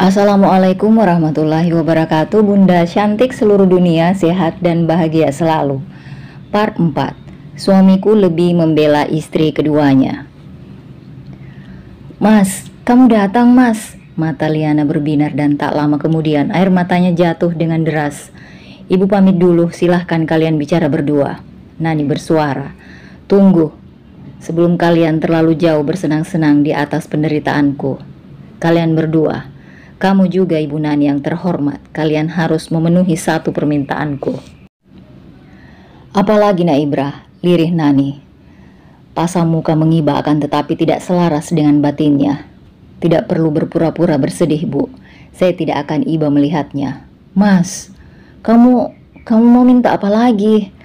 Assalamualaikum warahmatullahi wabarakatuh. Bunda cantik seluruh dunia, sehat dan bahagia selalu. Part 4. Suamiku lebih membela istri keduanya. Mas, kamu datang mas. Mata Liana berbinar dan tak lama kemudian air matanya jatuh dengan deras. Ibu pamit dulu, silahkan kalian bicara berdua. Nani bersuara. Tunggu, sebelum kalian terlalu jauh bersenang-senang di atas penderitaanku. Kalian berdua, kamu juga Ibu Nani yang terhormat, kalian harus memenuhi satu permintaanku. Apalagi Nak Ibrah, lirih Nani. Pasang muka mengiba akan tetapi tidak selaras dengan batinnya. Tidak perlu berpura-pura bersedih Bu, saya tidak akan iba melihatnya. Mas, kamu mau minta apa lagi?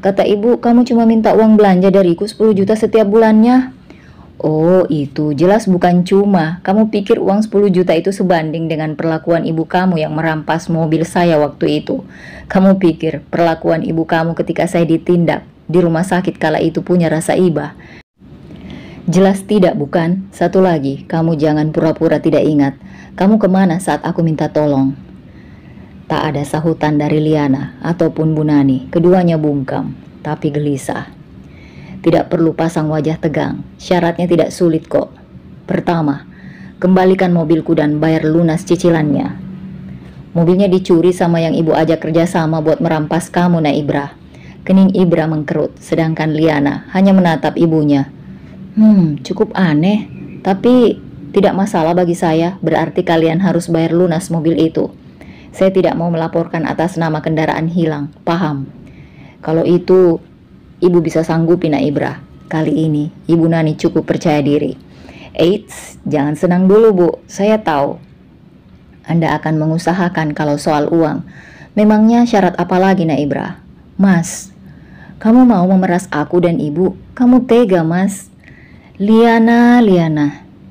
Kata ibu, kamu cuma minta uang belanja dariku 10 juta setiap bulannya. Oh itu jelas bukan cuma. Kamu pikir uang 10 juta itu sebanding dengan perlakuan ibu kamu yang merampas mobil saya waktu itu? Kamu pikir perlakuan ibu kamu ketika saya ditindak di rumah sakit kala itu punya rasa iba? Jelas tidak bukan? Satu lagi, kamu jangan pura-pura tidak ingat. Kamu kemana saat aku minta tolong? Tak ada sahutan dari Liana ataupun Bu Nani. Keduanya bungkam, tapi gelisah. Tidak perlu pasang wajah tegang, syaratnya tidak sulit kok. Pertama, kembalikan mobilku dan bayar lunas cicilannya. Mobilnya dicuri sama yang ibu ajak kerjasama buat merampas kamu Nak Ibrah. Kening Ibrah mengkerut, sedangkan Liana hanya menatap ibunya. Cukup aneh, tapi tidak masalah bagi saya, berarti kalian harus bayar lunas mobil itu. Saya tidak mau melaporkan atas nama kendaraan hilang, paham? Kalau itu ibu bisa sanggupi Nak Ibrah. Kali ini Ibu Nani cukup percaya diri. Eits, jangan senang dulu Bu, saya tahu Anda akan mengusahakan kalau soal uang. Memangnya syarat apa lagi Nak Ibrah? Mas, kamu mau memeras aku dan ibu? Kamu tega Mas. Liana,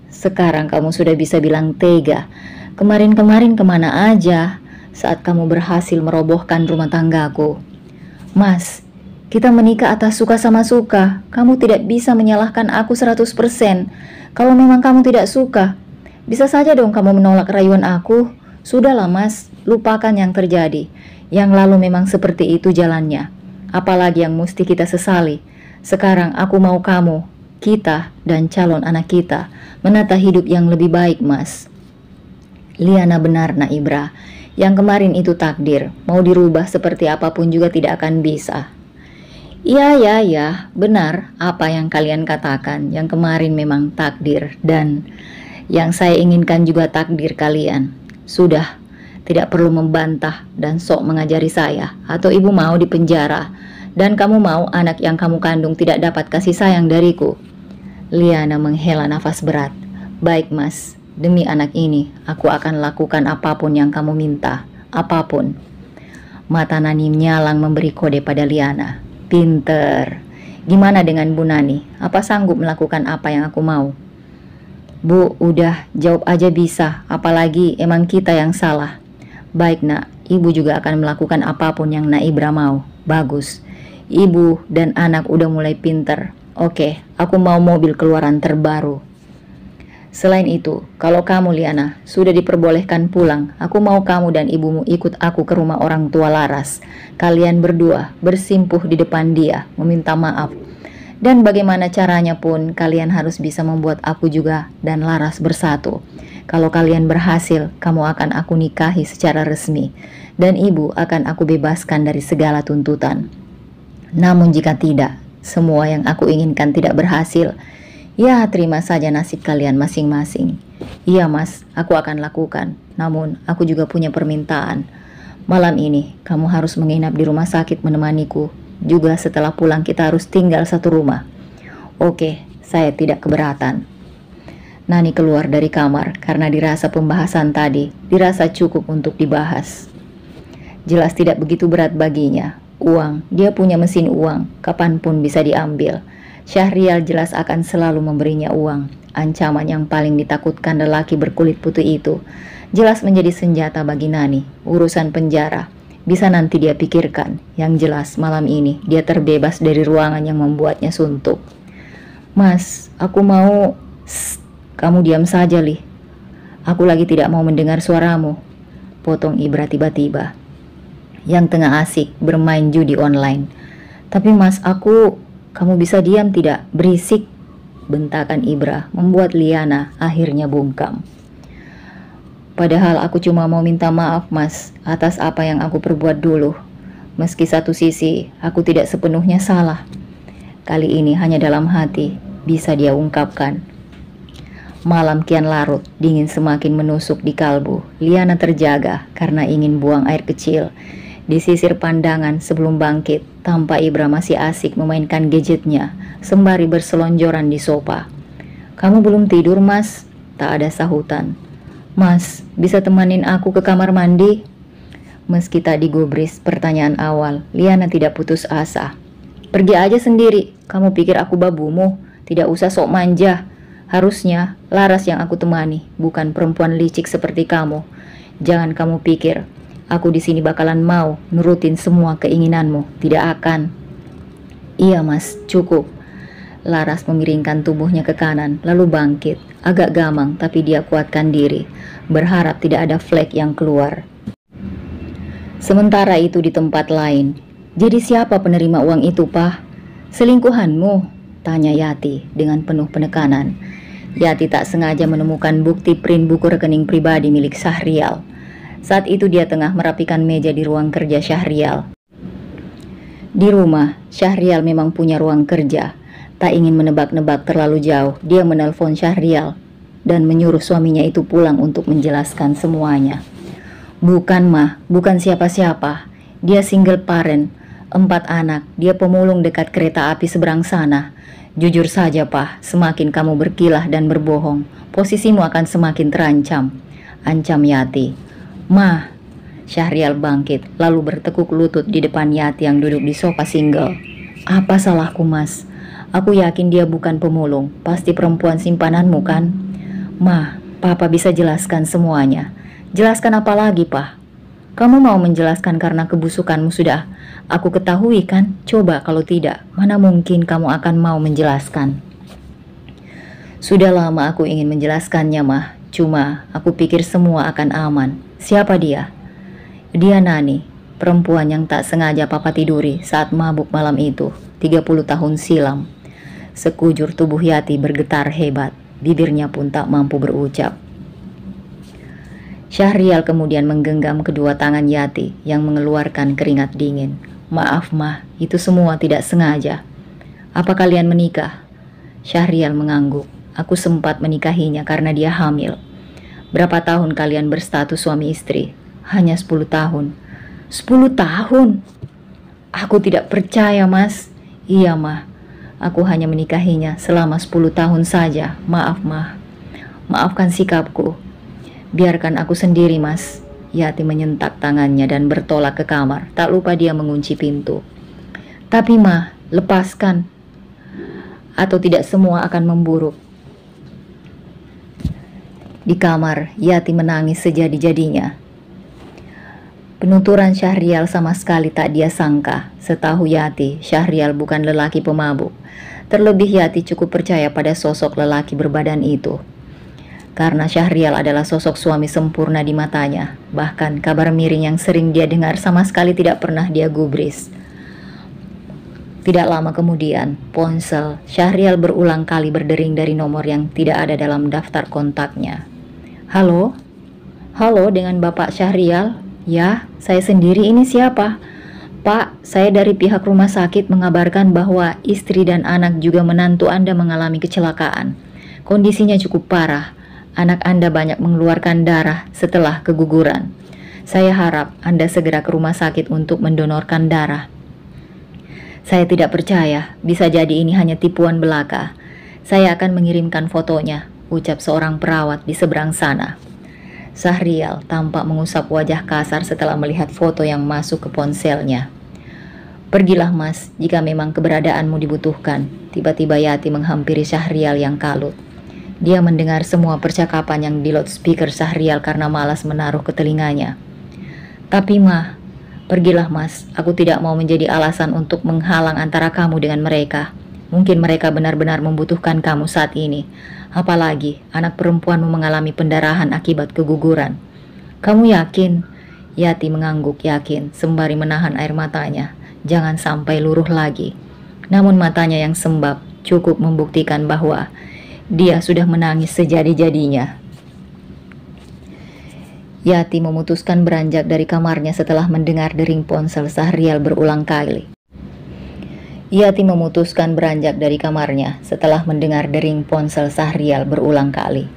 sekarang kamu sudah bisa bilang tega. Kemarin-kemarin kemana aja saat kamu berhasil merobohkan rumah tanggaku? Mas, kita menikah atas suka sama suka. Kamu tidak bisa menyalahkan aku 100%. Kalau memang kamu tidak suka, bisa saja dong kamu menolak rayuan aku. Sudahlah Mas, lupakan yang terjadi. Yang lalu memang seperti itu jalannya. Apalagi yang mesti kita sesali. Sekarang aku mau kamu, kita dan calon anak kita menata hidup yang lebih baik Mas. Liana benar Nak Ibrah. Yang kemarin itu takdir. Mau dirubah seperti apapun juga tidak akan bisa. Ya, benar apa yang kalian katakan. Yang kemarin memang takdir dan yang saya inginkan juga takdir kalian. Sudah, tidak perlu membantah dan sok mengajari saya. Atau ibu mau dipenjara dan kamu mau anak yang kamu kandung tidak dapat kasih sayang dariku. Liana menghela nafas berat. Baik Mas, demi anak ini aku akan lakukan apapun yang kamu minta. Apapun. Mata Nani menyalang memberi kode pada Liana. Pinter. Gimana dengan Bu Nani? Apa sanggup melakukan apa yang aku mau? Bu, udah jawab aja bisa. Apalagi emang kita yang salah. Baik Nak, ibu juga akan melakukan apapun yang Nak Ibrah mau. Bagus. Ibu dan anak udah mulai pinter. Oke, aku mau mobil keluaran terbaru. Selain itu, kalau kamu Liana sudah diperbolehkan pulang, aku mau kamu dan ibumu ikut aku ke rumah orang tua Laras. Kalian berdua bersimpuh di depan dia, meminta maaf. Dan bagaimana caranya pun, kalian harus bisa membuat aku juga dan Laras bersatu. Kalau kalian berhasil, kamu akan aku nikahi secara resmi. Dan ibu akan aku bebaskan dari segala tuntutan. Namun jika tidak, semua yang aku inginkan tidak berhasil, ya terima saja nasib kalian masing-masing. Iya Mas, aku akan lakukan. Namun aku juga punya permintaan. Malam ini kamu harus menginap di rumah sakit menemaniku. Juga setelah pulang kita harus tinggal satu rumah. Oke, saya tidak keberatan. Nani keluar dari kamar karena dirasa pembahasan tadi dirasa cukup untuk dibahas. Jelas tidak begitu berat baginya. Uang, dia punya mesin uang, kapanpun bisa diambil. Syahrial jelas akan selalu memberinya uang. Ancaman yang paling ditakutkan lelaki berkulit putih itu jelas menjadi senjata bagi Nani. Urusan penjara bisa nanti dia pikirkan. Yang jelas malam ini dia terbebas dari ruangan yang membuatnya suntuk. Mas, aku mau... Kamu diam saja Li. Aku lagi tidak mau mendengar suaramu, potong Ibra tiba-tiba, yang tengah asik bermain judi online. Tapi mas, kamu bisa diam tidak? Berisik, bentakan Ibra membuat Liana akhirnya bungkam. Padahal aku cuma mau minta maaf mas atas apa yang aku perbuat dulu. Meski satu sisi aku tidak sepenuhnya salah, kali ini hanya dalam hati bisa dia ungkapkan. Malam kian larut, dingin semakin menusuk di kalbu. Liana terjaga karena ingin buang air kecil. Di sisir pandangan sebelum bangkit, tampak Ibra masih asik memainkan gadgetnya sembari berselonjoran di sofa. Kamu belum tidur mas? Tak ada sahutan. Mas, bisa temanin aku ke kamar mandi? Meski tak digubris pertanyaan awal, Liana tidak putus asa. Pergi aja sendiri, kamu pikir aku babumu? Tidak usah sok manja. Harusnya Laras yang aku temani, bukan perempuan licik seperti kamu. Jangan kamu pikir aku di sini bakalan mau nurutin semua keinginanmu. Tidak akan. Iya mas, cukup. Laras memiringkan tubuhnya ke kanan, lalu bangkit. Agak gamang, tapi dia kuatkan diri, berharap tidak ada flek yang keluar. Sementara itu di tempat lain, jadi siapa penerima uang itu, Pak? Selingkuhanmu? Tanya Yati dengan penuh penekanan. Yati tak sengaja menemukan bukti print buku rekening pribadi milik Syahrial. Saat itu dia tengah merapikan meja di ruang kerja Syahrial. Di rumah, Syahrial memang punya ruang kerja. Tak ingin menebak-nebak terlalu jauh, dia menelpon Syahrial dan menyuruh suaminya itu pulang untuk menjelaskan semuanya. Bukan mah, bukan siapa-siapa. Dia single parent, 4 anak, dia pemulung dekat kereta api seberang sana. Jujur saja Pak, semakin kamu berkilah dan berbohong, posisimu akan semakin terancam, ancam Yati. Mah, Syahrial bangkit, lalu bertekuk lutut di depan Yati yang duduk di sofa single. Apa salahku mas? Aku yakin dia bukan pemulung, pasti perempuan simpananmu kan? Mah, Papa bisa jelaskan semuanya. Jelaskan apa lagi, Pak? Kamu mau menjelaskan karena kebusukanmu sudah aku ketahui kan? Coba kalau tidak, mana mungkin kamu akan mau menjelaskan? Sudah lama aku ingin menjelaskannya, Mah. Cuma aku pikir semua akan aman. Siapa dia? Dia Nani, perempuan yang tak sengaja Papa tiduri saat mabuk malam itu, 30 tahun silam. Sekujur tubuh Yati bergetar hebat, bibirnya pun tak mampu berucap. Syahrial kemudian menggenggam kedua tangan Yati yang mengeluarkan keringat dingin. Maaf mah, itu semua tidak sengaja. Apa kalian menikah? Syahrial mengangguk. Aku sempat menikahinya karena dia hamil. Berapa tahun kalian berstatus suami istri? Hanya 10 tahun. 10 tahun? Aku tidak percaya mas. Iya mah, aku hanya menikahinya selama 10 tahun saja. Maaf mah. Maafkan sikapku. Biarkan aku sendiri mas. Yati menyentak tangannya dan bertolak ke kamar. Tak lupa dia mengunci pintu. Tapi mah, lepaskan, atau tidak semua akan memburuk. Di kamar, Yati menangis sejadi-jadinya. Penuturan Syahrial sama sekali tak dia sangka. Setahu Yati, Syahrial bukan lelaki pemabuk. Terlebih Yati cukup percaya pada sosok lelaki berbadan itu. Karena Syahrial adalah sosok suami sempurna di matanya. Bahkan kabar miring yang sering dia dengar sama sekali tidak pernah dia gubris. Tidak lama kemudian, ponsel Syahrial berulang kali berdering dari nomor yang tidak ada dalam daftar kontaknya. Halo? Halo, dengan Bapak Syahrial? Ya, saya sendiri, ini siapa? Pak, saya dari pihak rumah sakit mengabarkan bahwa istri dan anak juga menantu Anda mengalami kecelakaan. Kondisinya cukup parah. Anak Anda banyak mengeluarkan darah setelah keguguran. Saya harap Anda segera ke rumah sakit untuk mendonorkan darah. Saya tidak percaya, bisa jadi ini hanya tipuan belaka. Saya akan mengirimkan fotonya, ucap seorang perawat di seberang sana. Syahrial tampak mengusap wajah kasar setelah melihat foto yang masuk ke ponselnya. Pergilah mas, jika memang keberadaanmu dibutuhkan. Tiba-tiba Yati menghampiri Syahrial yang kalut. Dia mendengar semua percakapan yang di loudspeaker Syahrial karena malas menaruh ke telinganya. Tapi mah, pergilah mas, aku tidak mau menjadi alasan untuk menghalang antara kamu dengan mereka. Mungkin mereka benar-benar membutuhkan kamu saat ini. Apalagi anak perempuanmu mengalami pendarahan akibat keguguran. Kamu yakin? Yati mengangguk yakin sembari menahan air matanya. Jangan sampai luruh lagi. Namun matanya yang sembab cukup membuktikan bahwa dia sudah menangis sejadi-jadinya. Yati memutuskan beranjak dari kamarnya setelah mendengar dering ponsel Sahrial berulang kali. Yati memutuskan beranjak dari kamarnya setelah mendengar dering ponsel Sahrial berulang kali.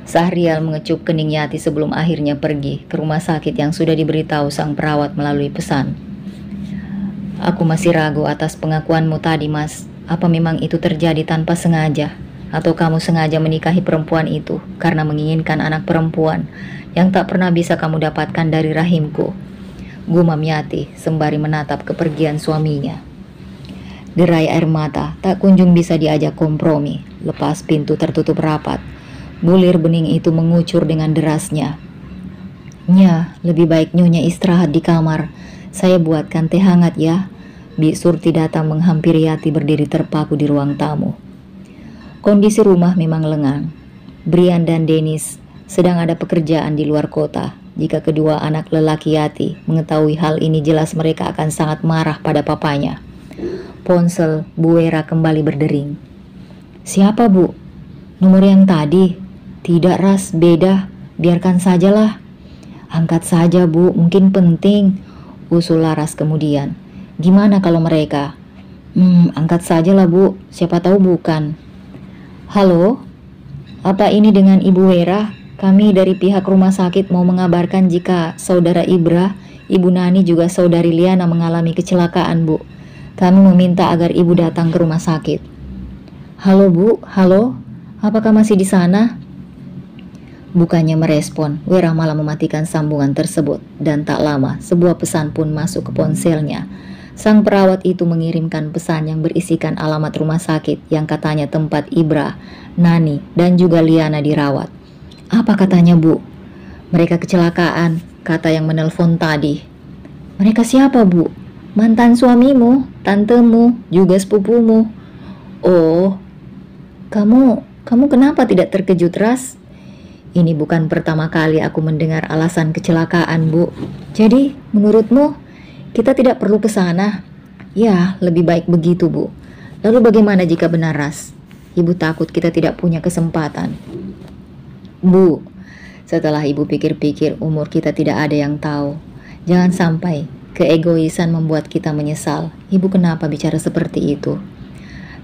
Sahrial mengecup kening Yati sebelum akhirnya pergi ke rumah sakit yang sudah diberitahu sang perawat melalui pesan. Aku masih ragu atas pengakuanmu tadi, Mas. Apa memang itu terjadi tanpa sengaja? Atau kamu sengaja menikahi perempuan itu karena menginginkan anak perempuan yang tak pernah bisa kamu dapatkan dari rahimku? Gumam Yati sembari menatap kepergian suaminya. Derai air mata tak kunjung bisa diajak kompromi. Lepas pintu tertutup rapat, bulir bening itu mengucur dengan derasnya. Nya, lebih baik Nyonya istirahat di kamar. Saya buatkan teh hangat ya. Bi Surti datang menghampiri Yati berdiri terpaku di ruang tamu. Kondisi rumah memang lengang. Brian dan Dennis sedang ada pekerjaan di luar kota. Jika kedua anak lelaki Yati mengetahui hal ini, jelas mereka akan sangat marah pada papanya. Ponsel Bu Wera kembali berdering. Siapa, Bu? Nomor yang tadi? Tidak, Ras, beda. Biarkan sajalah. Angkat saja, Bu, mungkin penting, usul Laras kemudian. Gimana kalau mereka? Angkat sajalah, Bu, siapa tahu bukan. Halo? Apa ini dengan Ibu Wera? Kami dari pihak rumah sakit mau mengabarkan jika saudara Ibra, Ibu Nani juga saudari Liana mengalami kecelakaan, Bu. Kami meminta agar ibu datang ke rumah sakit. Halo Bu, halo, apakah masih di sana? Bukannya merespon, Wera malah mematikan sambungan tersebut. Dan tak lama, sebuah pesan pun masuk ke ponselnya. Sang perawat itu mengirimkan pesan yang berisikan alamat rumah sakit yang katanya tempat Ibra, Nani, dan juga Liana dirawat. Apa katanya, Bu? Mereka kecelakaan, kata yang menelpon tadi. Mereka siapa, Bu? Mantan suamimu, tantemu, juga sepupumu. Oh, kamu kenapa tidak terkejut, Ras? Ini bukan pertama kali aku mendengar alasan kecelakaan, Bu. Jadi, menurutmu, kita tidak perlu ke sana? Ya, lebih baik begitu, Bu. Lalu bagaimana jika benar, Ras? Ibu takut kita tidak punya kesempatan. Bu, setelah ibu pikir-pikir, umur kita tidak ada yang tahu. Jangan sampai keegoisan membuat kita menyesal. Ibu kenapa bicara seperti itu?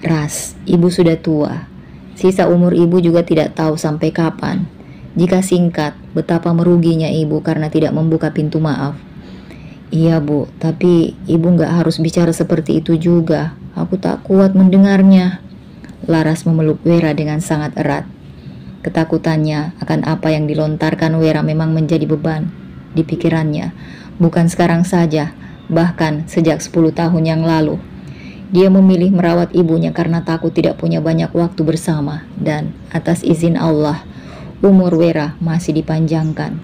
Ras, ibu sudah tua. Sisa umur ibu juga tidak tahu sampai kapan. Jika singkat, betapa meruginya ibu karena tidak membuka pintu maaf. Iya, Bu, tapi ibu gak harus bicara seperti itu juga. Aku tak kuat mendengarnya. Laras memeluk Wera dengan sangat erat. Ketakutannya akan apa yang dilontarkan Wera memang menjadi beban di pikirannya. Bukan sekarang saja, bahkan sejak 10 tahun yang lalu. Dia memilih merawat ibunya karena takut tidak punya banyak waktu bersama. Dan atas izin Allah, umur Wera masih dipanjangkan.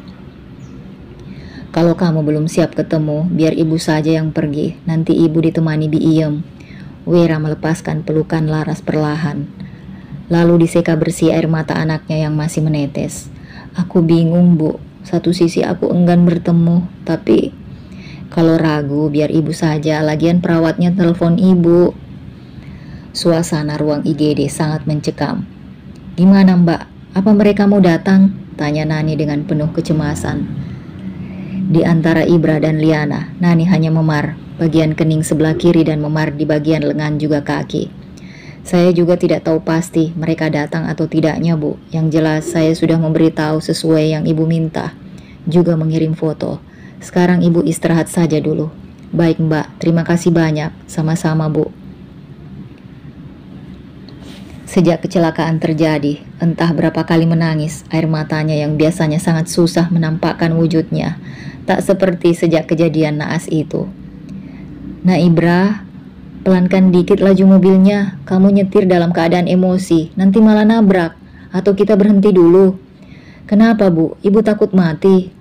Kalau kamu belum siap ketemu, biar ibu saja yang pergi. Nanti ibu ditemani Bi Iem. Wera melepaskan pelukan Laras perlahan. Lalu diseka bersih air mata anaknya yang masih menetes. Aku bingung, Bu. Satu sisi aku enggan bertemu, tapi kalau ragu biar ibu saja, lagian perawatnya telepon ibu. Suasana ruang IGD sangat mencekam. Gimana, Mbak? Apa mereka mau datang? Tanya Nani dengan penuh kecemasan. Di antara Ibra dan Liana, Nani hanya memar bagian kening sebelah kiri dan memar di bagian lengan juga kaki. Saya juga tidak tahu pasti mereka datang atau tidaknya, Bu. Yang jelas saya sudah memberitahu sesuai yang ibu minta. Juga mengirim foto. Sekarang ibu istirahat saja dulu. Baik, Mbak, terima kasih banyak. Sama-sama, Bu. Sejak kecelakaan terjadi, entah berapa kali menangis, air matanya yang biasanya sangat susah menampakkan wujudnya. Tak seperti sejak kejadian naas itu. Nah, Ibra, pelankan dikit laju mobilnya. Kamu nyetir dalam keadaan emosi, nanti malah nabrak. Atau kita berhenti dulu. Kenapa, Bu? Ibu takut mati.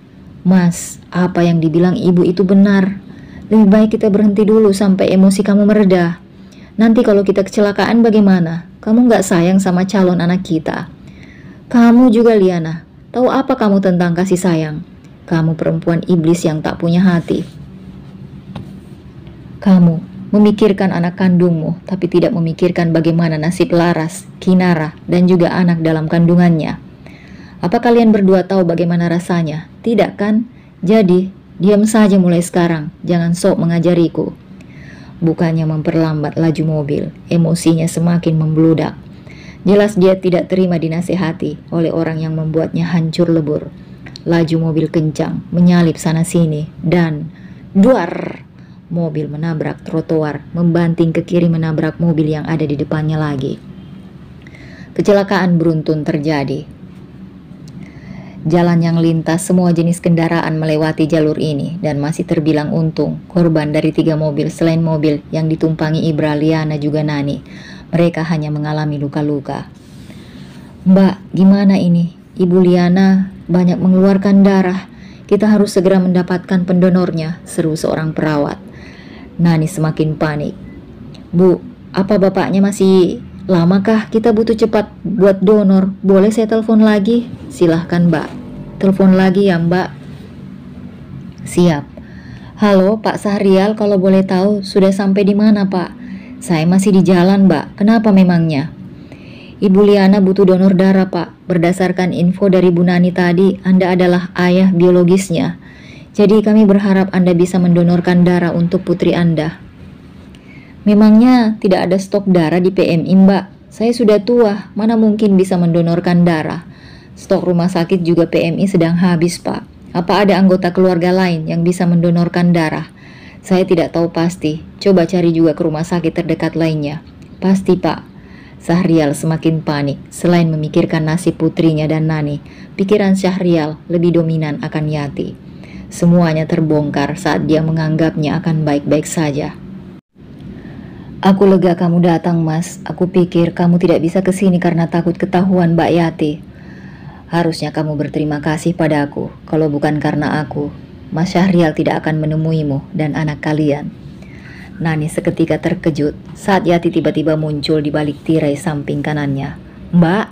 Mas, apa yang dibilang ibu itu benar. Lebih baik kita berhenti dulu sampai emosi kamu mereda. Nanti kalau kita kecelakaan bagaimana? Kamu nggak sayang sama calon anak kita. Kamu juga Liana, tahu apa kamu tentang kasih sayang? Kamu perempuan iblis yang tak punya hati. Kamu memikirkan anak kandungmu, tapi tidak memikirkan bagaimana nasib Laras, Kinara, dan juga anak dalam kandungannya. Apa kalian berdua tahu bagaimana rasanya? Tidak kan? Jadi, diam saja mulai sekarang, jangan sok mengajariku. Bukannya memperlambat laju mobil, emosinya semakin membludak. Jelas dia tidak terima dinasehati oleh orang yang membuatnya hancur lebur. Laju mobil kencang, menyalip sana-sini, dan duar! Mobil menabrak trotoar, membanting ke kiri menabrak mobil yang ada di depannya lagi. Kecelakaan beruntun terjadi. Jalan yang lintas semua jenis kendaraan melewati jalur ini dan masih terbilang untung. Korban dari 3 mobil selain mobil yang ditumpangi Ibra, Liana juga Nani. Mereka hanya mengalami luka-luka. Mbak, gimana ini? Ibu Liana banyak mengeluarkan darah. Kita harus segera mendapatkan pendonornya, seru seorang perawat. Nani semakin panik. Bu, apa bapaknya masih lamakah? Kita butuh cepat buat donor. Boleh saya telepon lagi? Silahkan Mbak. Telepon lagi ya Mbak. Siap. Halo Pak Sahrial, kalau boleh tahu sudah sampai di mana Pak? Saya masih di jalan Mbak. Kenapa memangnya? Ibu Liana butuh donor darah Pak. Berdasarkan info dari Bu Nani tadi, Anda adalah ayah biologisnya. Jadi kami berharap Anda bisa mendonorkan darah untuk putri Anda. Memangnya tidak ada stok darah di PMI Mbak? Saya sudah tua, mana mungkin bisa mendonorkan darah. Stok rumah sakit juga PMI sedang habis Pak. Apa ada anggota keluarga lain yang bisa mendonorkan darah? Saya tidak tahu pasti, coba cari juga ke rumah sakit terdekat lainnya. Pasti Pak. Syahrial semakin panik. Selain memikirkan nasib putrinya dan Nani, pikiran Syahrial lebih dominan akan Yati. Semuanya terbongkar saat dia menganggapnya akan baik-baik saja. Aku lega kamu datang Mas. Aku pikir kamu tidak bisa kesini karena takut ketahuan Mbak Yati. Harusnya kamu berterima kasih padaku. Kalau bukan karena aku, Mas Syahrial tidak akan menemuimu dan anak kalian. Nani seketika terkejut saat Yati tiba-tiba muncul di balik tirai samping kanannya. Mbak,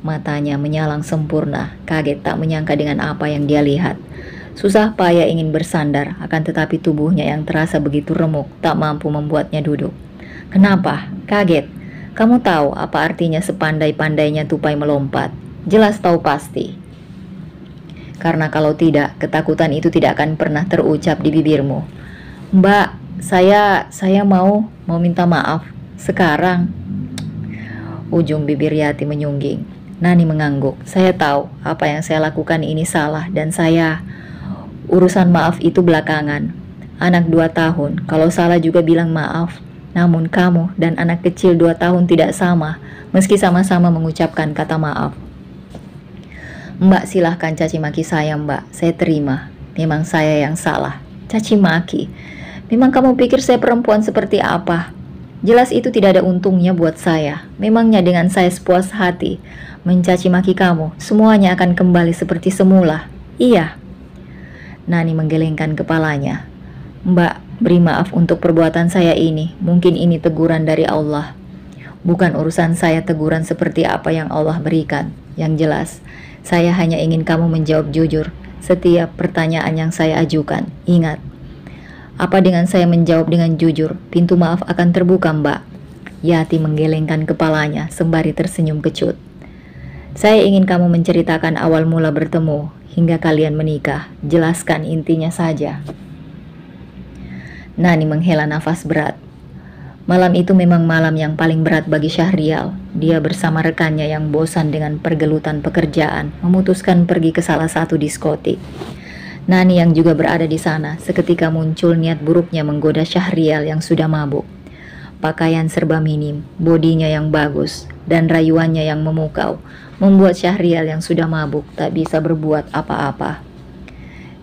matanya menyalang sempurna, kaget tak menyangka dengan apa yang dia lihat. Susah payah ingin bersandar, akan tetapi tubuhnya yang terasa begitu remuk tak mampu membuatnya duduk. Kenapa? Kaget? Kamu tahu apa artinya sepandai-pandainya tupai melompat? Jelas tahu pasti. Karena kalau tidak, ketakutan itu tidak akan pernah terucap di bibirmu. Mbak, saya mau minta maaf sekarang. Ujung bibir Yati menyungging. Nani mengangguk. Saya tahu apa yang saya lakukan ini salah dan urusan maaf itu belakangan. Anak 2 tahun, kalau salah juga bilang maaf. Namun kamu dan anak kecil 2 tahun tidak sama, meski sama-sama mengucapkan kata maaf. Mbak silahkan caci maki saya Mbak, saya terima. Memang saya yang salah. Caci maki? Memang kamu pikir saya perempuan seperti apa? Jelas itu tidak ada untungnya buat saya. Memangnya dengan saya sepuas hati mencaci maki kamu, semuanya akan kembali seperti semula. Iya. Nani menggelengkan kepalanya. Mbak, beri maaf untuk perbuatan saya ini. Mungkin ini teguran dari Allah. Bukan urusan saya teguran seperti apa yang Allah berikan. Yang jelas, saya hanya ingin kamu menjawab jujur setiap pertanyaan yang saya ajukan. Ingat, apa dengan saya menjawab dengan jujur, pintu maaf akan terbuka Mbak. Yati menggelengkan kepalanya sembari tersenyum kecut. Saya ingin kamu menceritakan awal mula bertemu hingga kalian menikah. Jelaskan intinya saja. Nani menghela nafas berat. Malam itu memang malam yang paling berat bagi Syahrial. Dia bersama rekannya yang bosan dengan pergelutan pekerjaan memutuskan pergi ke salah satu diskotik. Nani yang juga berada di sana seketika muncul niat buruknya menggoda Syahrial yang sudah mabuk. Pakaian serba minim, bodinya yang bagus, dan rayuannya yang memukau membuat Syahrial yang sudah mabuk tak bisa berbuat apa-apa.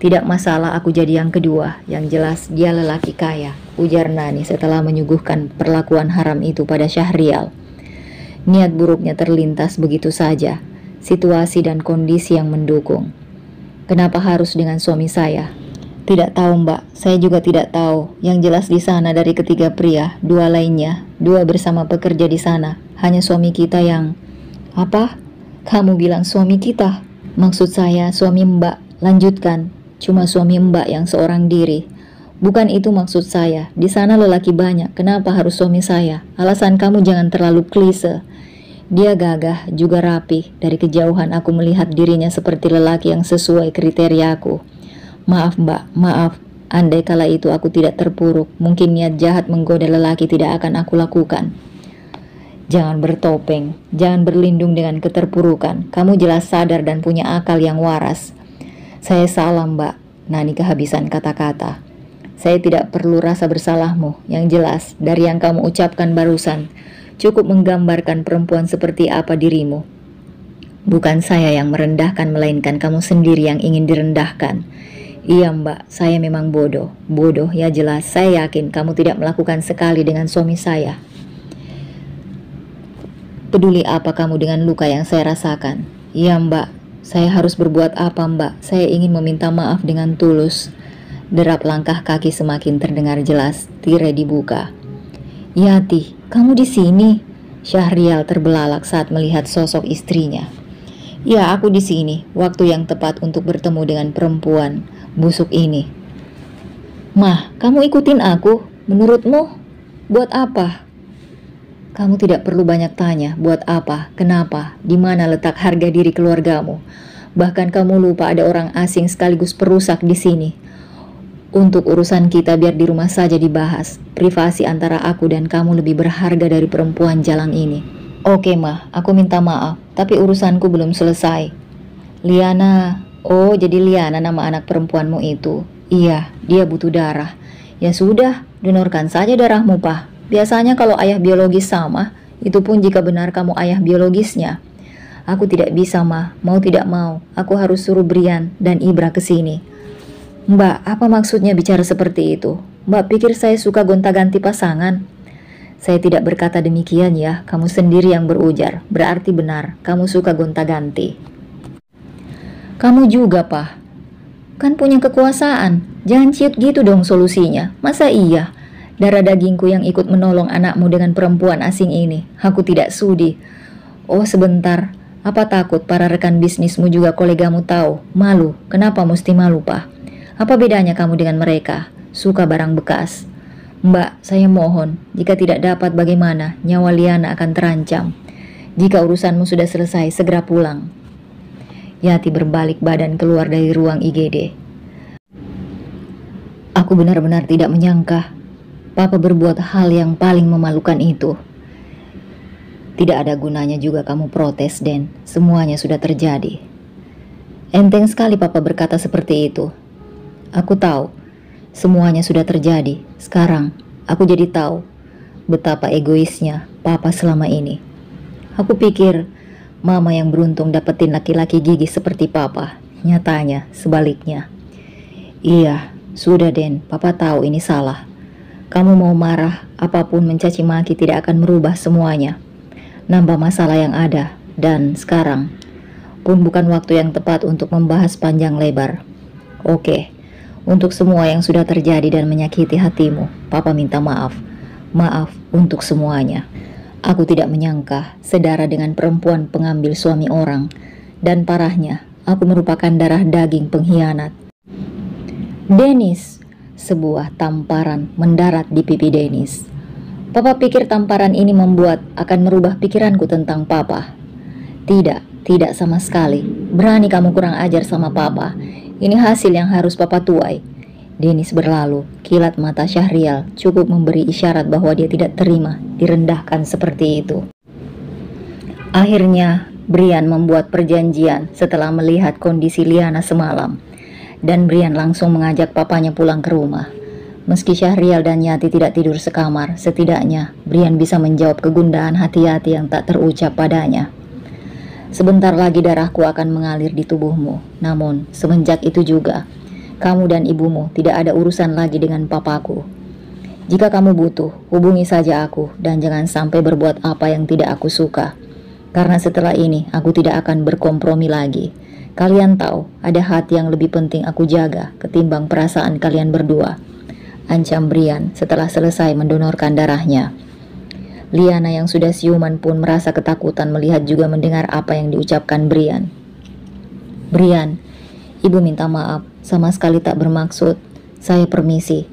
Tidak masalah aku jadi yang kedua, yang jelas dia lelaki kaya, ujar Nani setelah menyuguhkan perlakuan haram itu pada Syahrial. Niat buruknya terlintas begitu saja, situasi dan kondisi yang mendukung. Kenapa harus dengan suami saya? Tidak tahu Mbak, saya juga tidak tahu. Yang jelas di sana dari ketiga pria, dua lainnya, dua bersama pekerja di sana. Hanya suami kita yang... Apa? Kamu bilang suami kita? Maksud saya suami Mbak. Lanjutkan. Cuma suami Mbak yang seorang diri. Bukan itu maksud saya. Di sana lelaki banyak. Kenapa harus suami saya? Alasan kamu jangan terlalu klise. Dia gagah, juga rapi. Dari kejauhan aku melihat dirinya seperti lelaki yang sesuai kriteriaku. Maaf Mbak, maaf. Andai kala itu aku tidak terpuruk, mungkin niat jahat menggoda lelaki tidak akan aku lakukan. Jangan bertopeng, jangan berlindung dengan keterpurukan. Kamu jelas sadar dan punya akal yang waras. Saya salah Mbak, Nani kehabisan kata-kata. Saya tidak perlu rasa bersalahmu. Yang jelas, dari yang kamu ucapkan barusan, cukup menggambarkan perempuan seperti apa dirimu. Bukan saya yang merendahkan, melainkan kamu sendiri yang ingin direndahkan. Iya Mbak, saya memang bodoh. Bodoh ya jelas, saya yakin kamu tidak melakukan sekali dengan suami saya. Peduli apa kamu dengan luka yang saya rasakan? Iya Mbak, saya harus berbuat apa Mbak? Saya ingin meminta maaf dengan tulus. Derap langkah kaki semakin terdengar jelas, tirai dibuka. Yati, kamu di sini? Syahrial terbelalak saat melihat sosok istrinya. Ya, aku di sini. Waktu yang tepat untuk bertemu dengan perempuan busuk ini. Mah, kamu ikutin aku. Menurutmu, buat apa? Kamu tidak perlu banyak tanya. Buat apa? Kenapa? Di mana letak harga diri keluargamu? Bahkan kamu lupa ada orang asing sekaligus perusak di sini. Untuk urusan kita biar di rumah saja dibahas. Privasi antara aku dan kamu lebih berharga dari perempuan jalan ini. Oke Mah, aku minta maaf. Tapi urusanku belum selesai. Liana... Oh, jadi Liana nama anak perempuanmu itu. Iya, dia butuh darah. Ya sudah, donorkan saja darahmu, Pak. Biasanya kalau ayah biologis sama, itu pun jika benar kamu ayah biologisnya. Aku tidak bisa, Mah. Mau tidak mau, aku harus suruh Brian dan Ibra ke sini. Mbak, apa maksudnya bicara seperti itu? Mbak pikir saya suka gonta-ganti pasangan? Saya tidak berkata demikian ya, kamu sendiri yang berujar. Berarti benar, kamu suka gonta-ganti. Kamu juga, Pak. Kan punya kekuasaan. Jangan ciut gitu dong solusinya. Masa iya? Darah dagingku yang ikut menolong anakmu dengan perempuan asing ini. Aku tidak sudi. Oh, sebentar. Apa takut para rekan bisnismu juga kolegamu tahu? Malu. Kenapa mesti malu, Pak? Apa bedanya kamu dengan mereka? Suka barang bekas. Mbak, saya mohon. Jika tidak dapat bagaimana? Nyawa Liana akan terancam. Jika urusanmu sudah selesai, segera pulang. Yati berbalik badan keluar dari ruang IGD. Aku benar-benar tidak menyangka Papa berbuat hal yang paling memalukan itu. Tidak ada gunanya juga kamu protes, Den. Semuanya sudah terjadi. Enteng sekali Papa berkata seperti itu. Aku tahu, semuanya sudah terjadi. Sekarang, aku jadi tahu betapa egoisnya Papa selama ini. Aku pikir Mama yang beruntung dapetin laki-laki gigih seperti Papa. Nyatanya sebaliknya. Iya, sudah Den, Papa tahu ini salah. Kamu mau marah, apapun mencaci maki tidak akan merubah semuanya. Nambah masalah yang ada. Dan sekarang pun bukan waktu yang tepat untuk membahas panjang lebar. Oke, untuk semua yang sudah terjadi dan menyakiti hatimu, Papa minta maaf. Maaf untuk semuanya. Aku tidak menyangka sedara dengan perempuan pengambil suami orang. Dan parahnya, aku merupakan darah daging pengkhianat. Dennis, sebuah tamparan mendarat di pipi Dennis. Papa pikir tamparan ini akan merubah pikiranku tentang Papa. Tidak sama sekali. Berani kamu kurang ajar sama Papa. Ini hasil yang harus Papa tuai. Dennis berlalu, kilat mata Syahrial cukup memberi isyarat bahwa dia tidak terima direndahkan seperti itu. Akhirnya, Brian membuat perjanjian setelah melihat kondisi Liana semalam. Dan Brian langsung mengajak papanya pulang ke rumah. Meski Syahrial dan Yati tidak tidur sekamar, setidaknya Brian bisa menjawab kegundahan hati-hati yang tak terucap padanya. Sebentar lagi darahku akan mengalir di tubuhmu. Namun, semenjak itu juga, kamu dan ibumu tidak ada urusan lagi dengan papaku. Jika kamu butuh, hubungi saja aku dan jangan sampai berbuat apa yang tidak aku suka. Karena setelah ini, aku tidak akan berkompromi lagi. Kalian tahu, ada hati yang lebih penting aku jaga ketimbang perasaan kalian berdua, ancam Brian setelah selesai mendonorkan darahnya. Liana yang sudah siuman pun merasa ketakutan melihat juga mendengar apa yang diucapkan Brian. Brian, ibu minta maaf, sama sekali tak bermaksud. Saya permisi.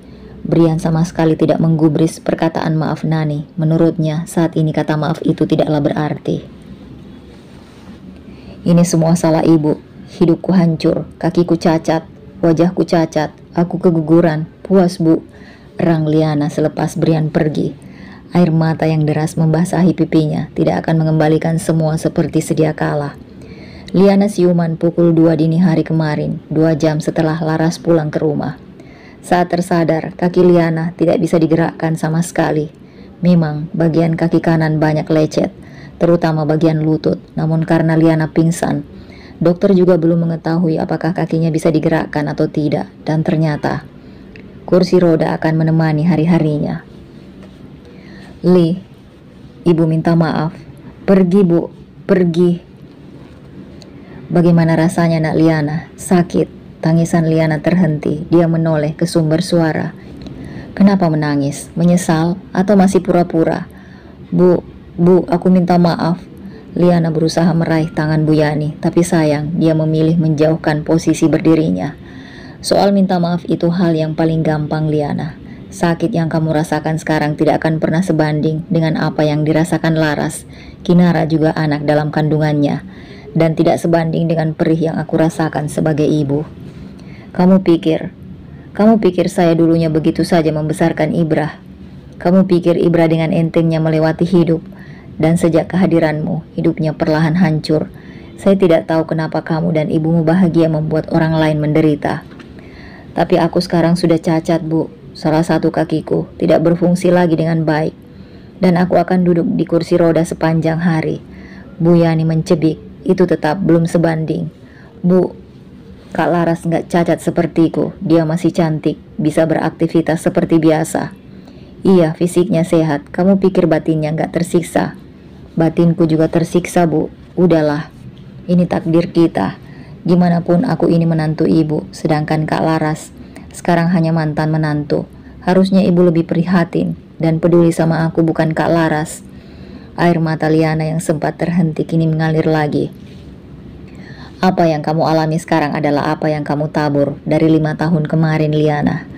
Brian sama sekali tidak menggubris perkataan maaf Nani. Menurutnya saat ini kata maaf itu tidaklah berarti. Ini semua salah ibu. Hidupku hancur, kakiku cacat, wajahku cacat, aku keguguran. Puas bu, erang Liana selepas Brian pergi. Air mata yang deras membasahi pipinya tidak akan mengembalikan semua seperti sedia kala. Liana siuman pukul 2 dini hari kemarin, 2 jam setelah Laras pulang ke rumah. Saat tersadar, kaki Liana tidak bisa digerakkan sama sekali. Memang bagian kaki kanan banyak lecet, terutama bagian lutut. Namun karena Liana pingsan, dokter juga belum mengetahui apakah kakinya bisa digerakkan atau tidak. Dan ternyata, kursi roda akan menemani hari-harinya. Li, ibu minta maaf. Pergi bu, pergi. Bagaimana rasanya nak Liana? Sakit. Tangisan Liana terhenti. Dia menoleh ke sumber suara. Kenapa menangis? Menyesal atau masih pura-pura? Bu, aku minta maaf. Liana berusaha meraih tangan Bu Yani, tapi sayang dia memilih menjauhkan posisi berdirinya. Soal minta maaf itu hal yang paling gampang Liana. Sakit yang kamu rasakan sekarang tidak akan pernah sebanding dengan apa yang dirasakan Laras. Kinara juga anak dalam kandungannya, dan tidak sebanding dengan perih yang aku rasakan sebagai ibu. Kamu pikir saya dulunya begitu saja membesarkan Ibrah. Kamu pikir Ibrah dengan entengnya melewati hidup, dan sejak kehadiranmu, hidupnya perlahan hancur. Saya tidak tahu kenapa kamu dan ibumu bahagia membuat orang lain menderita. Tapi aku sekarang sudah cacat, Bu. Salah satu kakiku tidak berfungsi lagi dengan baik, dan aku akan duduk di kursi roda sepanjang hari. Bu Yani mencebik, itu tetap belum sebanding. Bu, Kak Laras nggak cacat sepertiku. Dia masih cantik, bisa beraktivitas seperti biasa. Iya, fisiknya sehat. Kamu pikir batinnya nggak tersiksa? Batinku juga tersiksa, Bu. Udahlah, ini takdir kita. Gimanapun aku ini menantu ibu, sedangkan Kak Laras sekarang hanya mantan menantu. Harusnya ibu lebih prihatin dan peduli sama aku, bukan Kak Laras. Air mata Liana yang sempat terhenti kini mengalir lagi. Apa yang kamu alami sekarang adalah apa yang kamu tabur dari 5 tahun kemarin, Liana.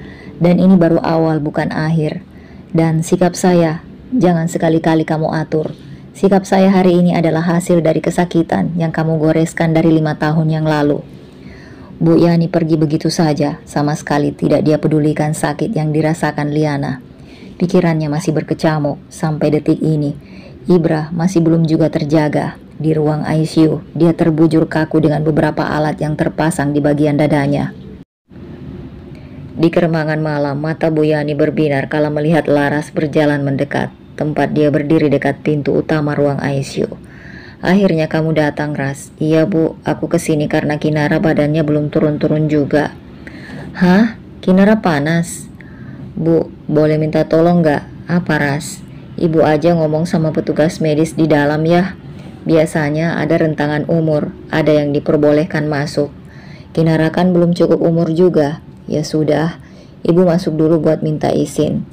Dan ini baru awal, bukan akhir. Dan sikap saya, jangan sekali-kali kamu atur. Sikap saya hari ini adalah hasil dari kesakitan yang kamu goreskan dari 5 tahun yang lalu. Bu Yani pergi begitu saja, sama sekali tidak dia pedulikan sakit yang dirasakan Liana. Pikirannya masih berkecamuk sampai detik ini. Ibrah masih belum juga terjaga. Di ruang ICU, dia terbujur kaku dengan beberapa alat yang terpasang di bagian dadanya. Di keremangan malam, mata Bu Yani berbinar kala melihat Laras berjalan mendekat, tempat dia berdiri dekat pintu utama ruang ICU. Akhirnya kamu datang, Ras. Iya Bu, aku kesini karena Kinara badannya belum turun-turun juga. Hah? Kinara panas? Bu, boleh minta tolong nggak? Apa Ras? Ibu aja ngomong sama petugas medis di dalam ya. Biasanya ada rentangan umur, ada yang diperbolehkan masuk. Kinara kan belum cukup umur juga. Ya sudah, ibu masuk dulu buat minta izin.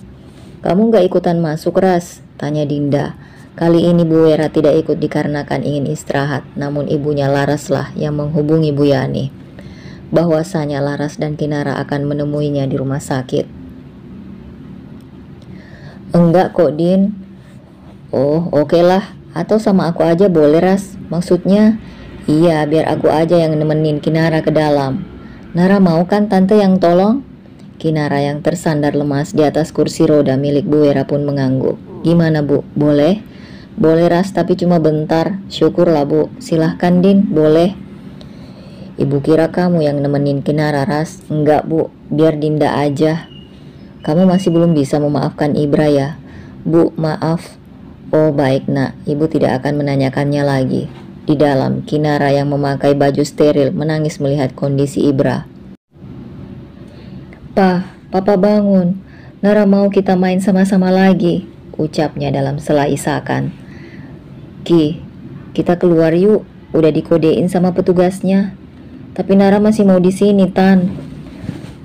Kamu nggak ikutan masuk, Ras? Tanya Dinda. Kali ini Bu Wera tidak ikut dikarenakan ingin istirahat, namun ibunya Laraslah yang menghubungi Bu Yani. Bahwasanya Laras dan Kinara akan menemuinya di rumah sakit. Enggak kok, Din. Oh, oke lah. Atau sama aku aja boleh, Ras? Maksudnya, iya, biar aku aja yang nemenin Kinara ke dalam. Nara mau kan tante yang tolong? Kinara yang tersandar lemas di atas kursi roda milik Bu Wera pun mengangguk. Gimana Bu, boleh? Boleh Ras, tapi cuma bentar. Syukurlah Bu, silahkan Din, boleh. Ibu kira kamu yang nemenin Kinara, Ras. Enggak Bu, biar Dinda aja. Kamu masih belum bisa memaafkan Ibra ya? Bu, maaf. Oh baik nak, ibu tidak akan menanyakannya lagi. Di dalam, Kinara yang memakai baju steril menangis melihat kondisi Ibra. Papa bangun. Nara mau kita main sama-sama lagi, ucapnya dalam sela isakan. Ki, kita keluar yuk, udah dikodein sama petugasnya. Tapi Nara masih mau di sini, Tan.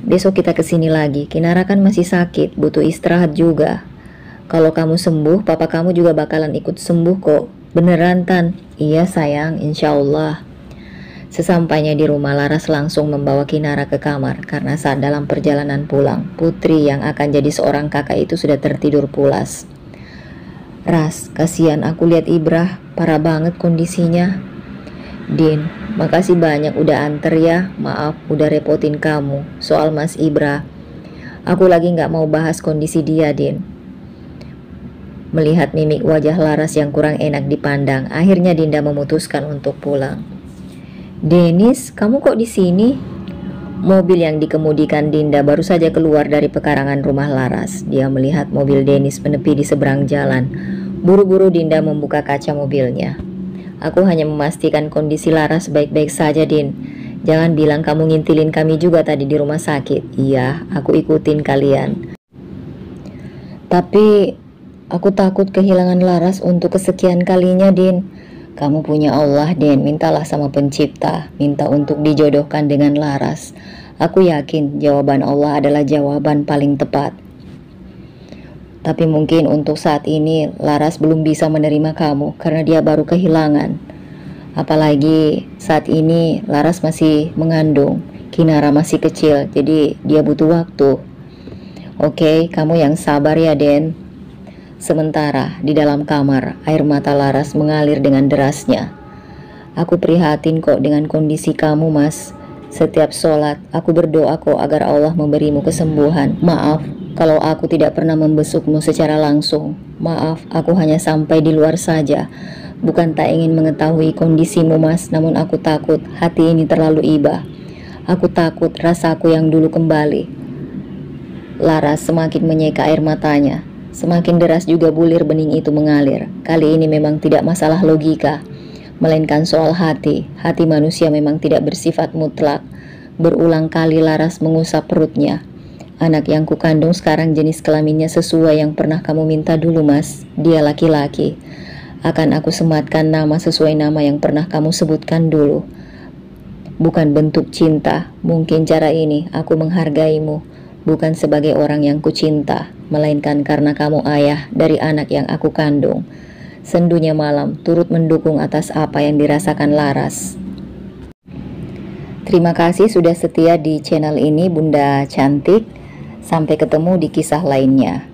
Besok kita kesini lagi. Kinara kan masih sakit, butuh istirahat juga. Kalau kamu sembuh, papa kamu juga bakalan ikut sembuh kok. Beneran, Tan? Iya sayang, insya Allah. Sesampainya di rumah, Laras langsung membawa Kinara ke kamar karena saat dalam perjalanan pulang, Putri yang akan jadi seorang kakak itu sudah tertidur pulas. Ras, kasihan aku lihat Ibrah, parah banget kondisinya. Din, makasih banyak udah anter ya, maaf udah repotin kamu soal Mas Ibrah. Aku lagi gak mau bahas kondisi dia, Din. Melihat mimik wajah Laras yang kurang enak dipandang, akhirnya Dinda memutuskan untuk pulang. Denis, kamu kok di sini? Mobil yang dikemudikan Dinda baru saja keluar dari pekarangan rumah Laras. Dia melihat mobil Denis menepi di seberang jalan. Buru-buru Dinda membuka kaca mobilnya. Aku hanya memastikan kondisi Laras baik-baik saja, Din. Jangan bilang kamu ngintilin kami juga tadi di rumah sakit. Iya, aku ikutin kalian. Tapi aku takut kehilangan Laras untuk kesekian kalinya, Din. Kamu punya Allah, Den. Mintalah sama pencipta. Minta untuk dijodohkan dengan Laras. Aku yakin jawaban Allah adalah jawaban paling tepat. Tapi mungkin untuk saat ini Laras belum bisa menerima kamu karena dia baru kehilangan. Apalagi saat ini Laras masih mengandung. Kinara masih kecil, jadi dia butuh waktu. Oke, kamu yang sabar ya, Den. Sementara di dalam kamar, air mata Laras mengalir dengan derasnya. Aku prihatin kok dengan kondisi kamu, Mas. Setiap sholat, aku berdoa kok agar Allah memberimu kesembuhan. Maaf kalau aku tidak pernah membesukmu secara langsung. Maaf, aku hanya sampai di luar saja. Bukan tak ingin mengetahui kondisimu, Mas, namun aku takut hati ini terlalu iba. Aku takut rasaku yang dulu kembali. Laras semakin menyeka air matanya. Semakin deras juga bulir bening itu mengalir. Kali ini memang tidak masalah logika, melainkan soal hati. Hati manusia memang tidak bersifat mutlak. Berulang kali Laras mengusap perutnya. Anak yang kukandung sekarang jenis kelaminnya sesuai yang pernah kamu minta dulu, Mas. Dia laki-laki. Akan aku sematkan nama sesuai nama yang pernah kamu sebutkan dulu. Bukan bentuk cinta. Mungkin cara ini aku menghargaimu. Bukan sebagai orang yang kucinta, melainkan karena kamu ayah dari anak yang aku kandung. Sendunya malam turut mendukung atas apa yang dirasakan Laras. Terima kasih sudah setia di channel ini, Bunda Cantik. Sampai ketemu di kisah lainnya.